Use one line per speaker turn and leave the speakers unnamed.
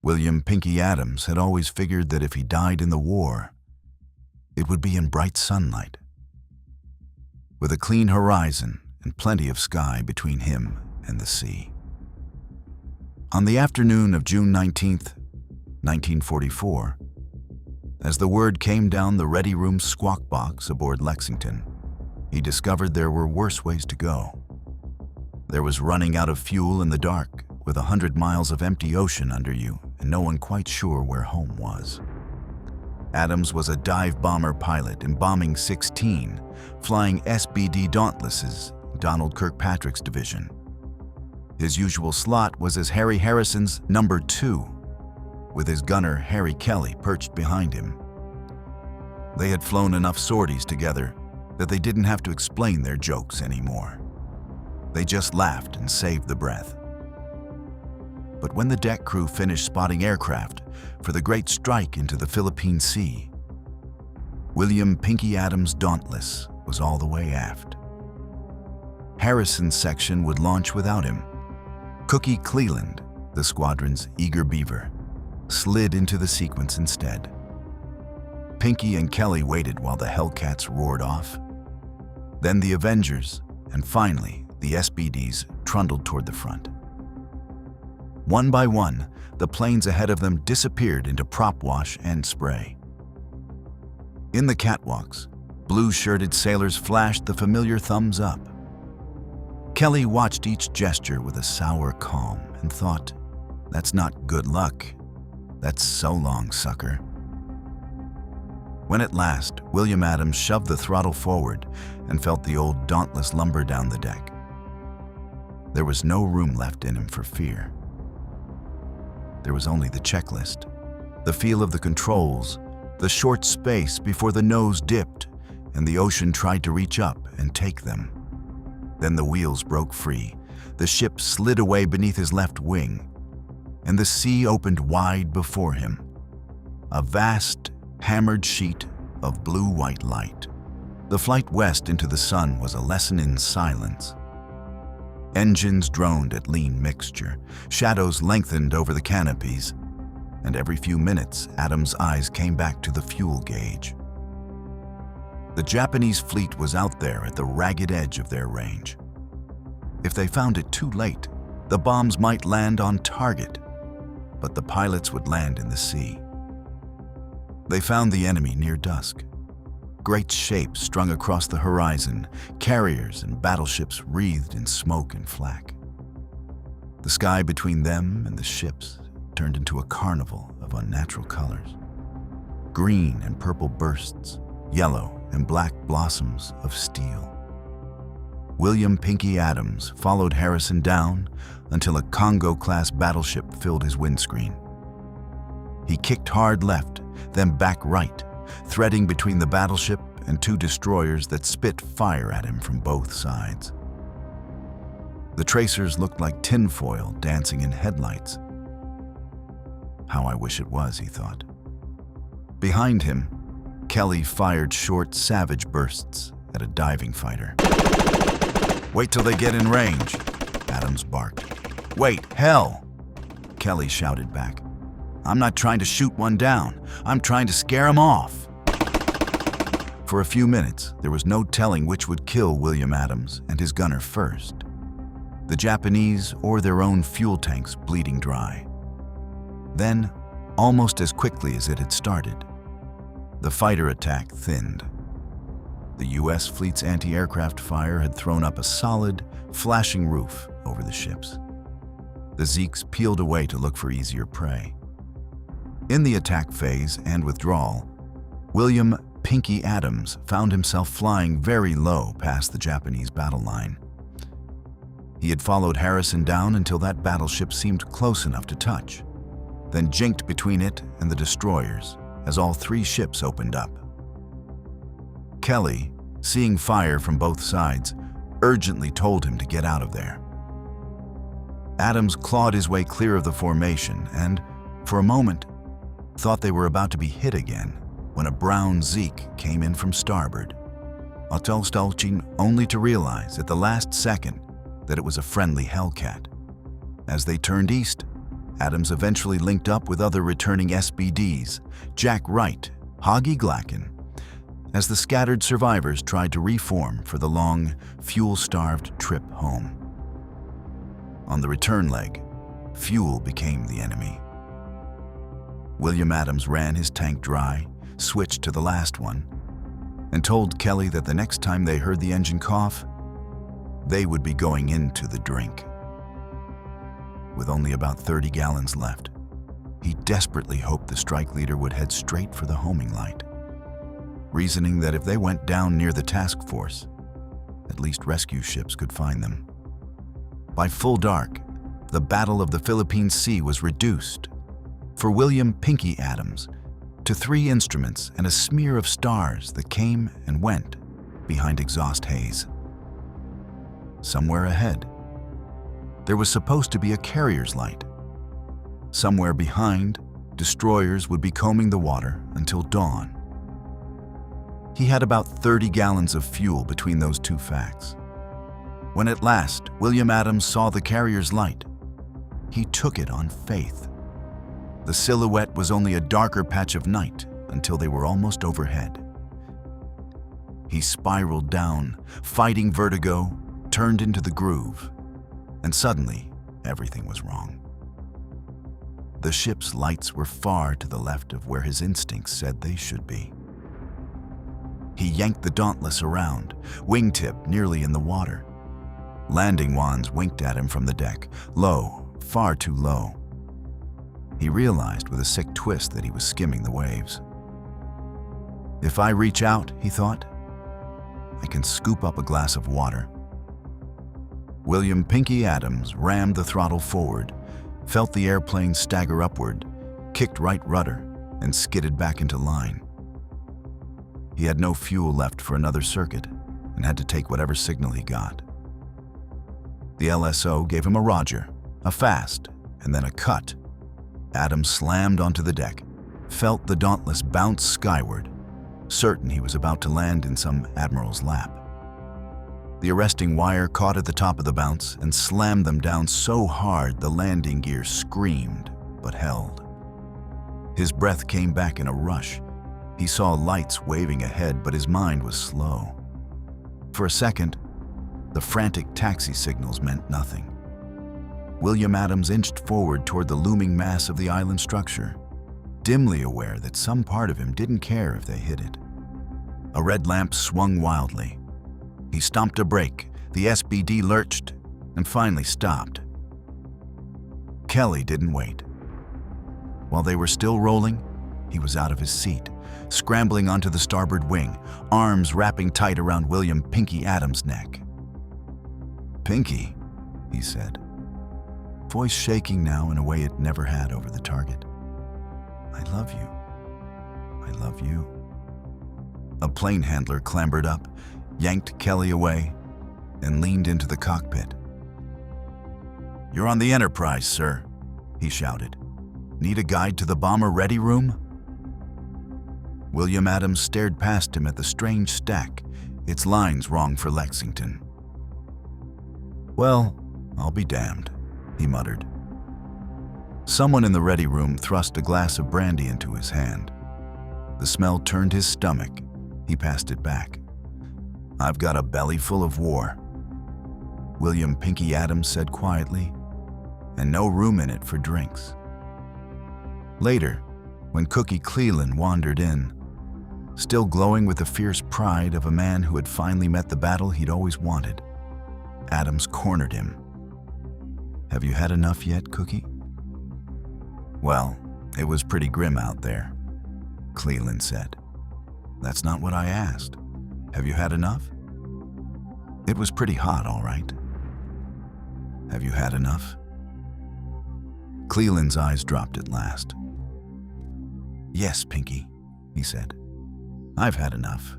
William Pinky Adams had always figured that if he died in the war, it would be in bright sunlight, with a clean horizon and plenty of sky between him and the sea. On the afternoon of June 19th, 1944, as the word came down the Ready Room squawk box aboard Lexington, he discovered there were worse ways to go. There was running out of fuel in the dark, with 100 miles of empty ocean under you and no one quite sure where home was. Adams was a dive bomber pilot in Bombing 16, flying SBD Dauntlesses, Donald Kirkpatrick's division. His usual slot was as Harry Harrison's number 2, with his gunner Harry Kelly perched behind him. They had flown enough sorties together that they didn't have to explain their jokes anymore. They just laughed and saved the breath. But when the deck crew finished spotting aircraft for the great strike into the Philippine Sea, William Pinky Adams' Dauntless was all the way aft. Harrison's section would launch without him. Cookie Cleland, the squadron's eager beaver, slid into the sequence instead. Pinky and Kelly waited while the Hellcats roared off. Then the Avengers, and finally the SBDs, trundled toward the front. One by one, the planes ahead of them disappeared into prop wash and spray. In the catwalks, blue-shirted sailors flashed the familiar thumbs up. Kelly watched each gesture with a sour calm and thought, "That's not good luck. That's so long, sucker." When at last, William Adams shoved the throttle forward and felt the old Dauntless lumber down the deck, there was no room left in him for fear. There was only the checklist, the feel of the controls, the short space before the nose dipped and the ocean tried to reach up and take them. Then the wheels broke free, the ship slid away beneath his left wing, and the sea opened wide before him, a vast, hammered sheet of blue-white light. The flight west into the sun was a lesson in silence. Engines droned at lean mixture, shadows lengthened over the canopies, and every few minutes Adams' eyes came back to the fuel gauge. The Japanese fleet was out there at the ragged edge of their range. If they found it too late, the bombs might land on target, but the pilots would land in the sea. They found the enemy near dusk. Great shapes strung across the horizon, carriers and battleships wreathed in smoke and flak. The sky between them and the ships turned into a carnival of unnatural colors. Green and purple bursts, yellow and black blossoms of steel. William Pinky Adams followed Harrison down until a Congo-class battleship filled his windscreen. He kicked hard left, then back right, threading between the battleship and two destroyers that spit fire at him from both sides. The tracers looked like tinfoil dancing in headlights. How I wish it was, he thought. Behind him, Kelly fired short, savage bursts at a diving fighter. "Wait till they get in range," Adams barked. "Wait, hell!" Kelly shouted back. "I'm not trying to shoot one down. I'm trying to scare him off." For a few minutes, there was no telling which would kill William Adams and his gunner first, the Japanese or their own fuel tanks bleeding dry. Then, almost as quickly as it had started, the fighter attack thinned. The U.S. fleet's anti-aircraft fire had thrown up a solid, flashing roof over the ships. The Zeeks peeled away to look for easier prey. In the attack phase and withdrawal, William Pinky Adams found himself flying very low past the Japanese battle line. He had followed Harrison down until that battleship seemed close enough to touch, then jinked between it and the destroyers as all three ships opened up. Kelly, seeing fire from both sides, urgently told him to get out of there. Adams clawed his way clear of the formation and, for a moment, thought they were about to be hit again when a brown Zeke came in from starboard, Otelstalching only to realize at the last second that it was a friendly Hellcat. As they turned east, Adams eventually linked up with other returning SBDs, Jack Wright, Hoggy Glacken, as the scattered survivors tried to reform for the long, fuel-starved trip home. On the return leg, fuel became the enemy. William Adams ran his tank dry, switched to the last one, and told Kelly that the next time they heard the engine cough, they would be going into the drink. With only about 30 gallons left, he desperately hoped the strike leader would head straight for the homing light, reasoning that if they went down near the task force, at least rescue ships could find them. By full dark, the Battle of the Philippine Sea was reduced, for William Pinky Adams, to 3 instruments and a smear of stars that came and went behind exhaust haze. Somewhere ahead, there was supposed to be a carrier's light. Somewhere behind, destroyers would be combing the water until dawn. He had about 30 gallons of fuel between those 2 facts. When at last William Adams saw the carrier's light, he took it on faith. The silhouette was only a darker patch of night until they were almost overhead. He spiraled down, fighting vertigo, turned into the groove, and suddenly everything was wrong. The ship's lights were far to the left of where his instincts said they should be. He yanked the Dauntless around, wingtip nearly in the water. Landing wands winked at him from the deck, low, far too low. He realized with a sick twist that he was skimming the waves. If I reach out, he thought, I can scoop up a glass of water. William Pinky Adams rammed the throttle forward, felt the airplane stagger upward, kicked right rudder, and skidded back into line. He had no fuel left for another circuit and had to take whatever signal he got. The LSO gave him a roger, a fast, and then a cut. Adams slammed onto the deck, felt the Dauntless bounce skyward, certain he was about to land in some admiral's lap. The arresting wire caught at the top of the bounce and slammed them down so hard the landing gear screamed, but held. His breath came back in a rush. He saw lights waving ahead, but his mind was slow. For a second, the frantic taxi signals meant nothing. William Adams inched forward toward the looming mass of the island structure, dimly aware that some part of him didn't care if they hit it. A red lamp swung wildly. He stomped a brake, the SBD lurched, and finally stopped. Kelly didn't wait. While they were still rolling, he was out of his seat, scrambling onto the starboard wing, arms wrapping tight around William Pinky Adams' neck. "Pinky," he said, voice shaking now in a way it never had over the target. "I love you. I love you." A plane handler clambered up, yanked Kelly away, and leaned into the cockpit. "You're on the Enterprise, sir," he shouted. "Need a guide to the bomber ready room?" William Adams stared past him at the strange stack, its lines wrong for Lexington. "Well, I'll be damned," he muttered. Someone in the ready room thrust a glass of brandy into his hand. The smell turned his stomach. He passed it back. "I've got a belly full of war," William Pinky Adams said quietly, "and no room in it for drinks." Later, when Cookie Cleland wandered in, still glowing with the fierce pride of a man who had finally met the battle he'd always wanted, Adams cornered him. "Have you had enough yet, Cookie?" "Well, it was pretty grim out there," Cleland said. "That's not what I asked. Have you had enough?" "It was pretty hot, all right." "Have you had enough?" Cleland's eyes dropped at last. "Yes, Pinky," he said. "I've had enough."